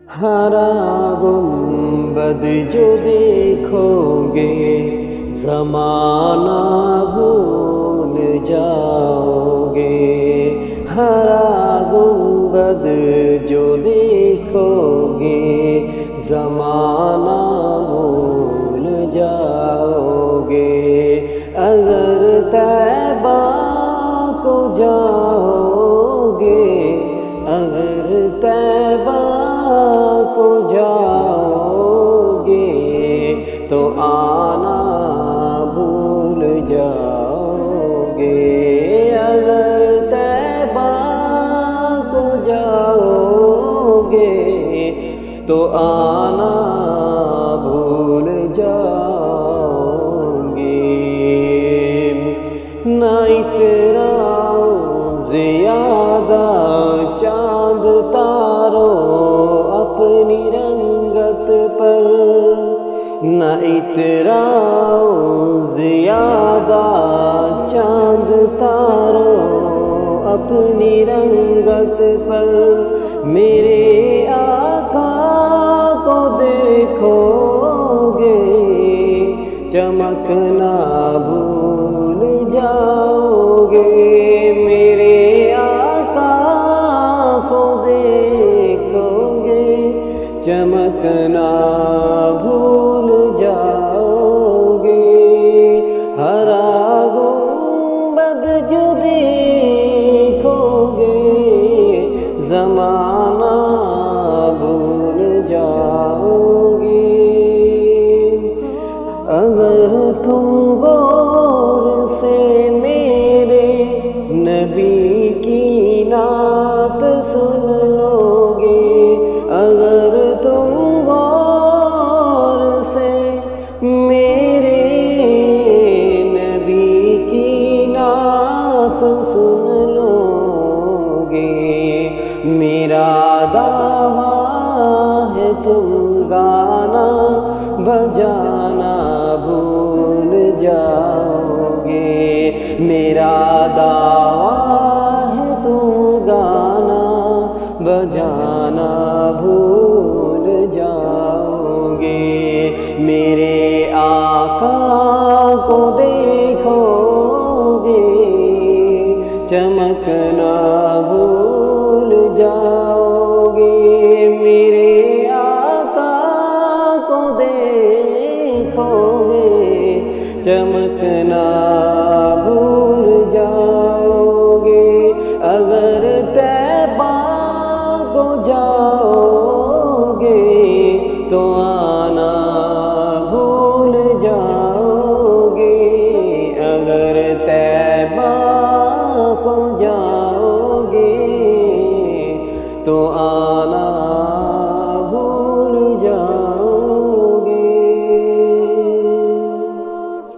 ہرا گنبد جو دیکھو گے زمانہ بھول جاؤ گے، ہرا گنبد جو دیکھو گے زمانہ بھول جاؤ گے، اگر طیبہ کو جاؤ گے، اگر طیبہ کو جاؤ گے تو آنا بھول جاؤ گے، اگر طیبہ کو جاؤ گے تو آنا بھول جاؤ گے۔ نہ اتراؤ زیادہ چاند تاروں اپنی رنگت پر، نہ اتراؤ زیادہ چاند تاروں اپنی رنگت پر، میرے آقا کو دیکھو گے چمکنا بھول جاؤ گے، میرے آقا کو دیکھو گے چمکنا بھول جاؤ گے، ہرا گنبد جو دیکھو گے زمانہ بھول جاؤ گے، اگر تم غور سے میرے نبی کی نعت سن لو گے، اگر تم غور سے میرے نبی کی نعت سن لو گے، میرا دعویٰ ہے تم گانا بجانا بھول جاؤ گے، میرا دعویٰ ہے تم گانا بجانا بھول جاؤ گے، میرے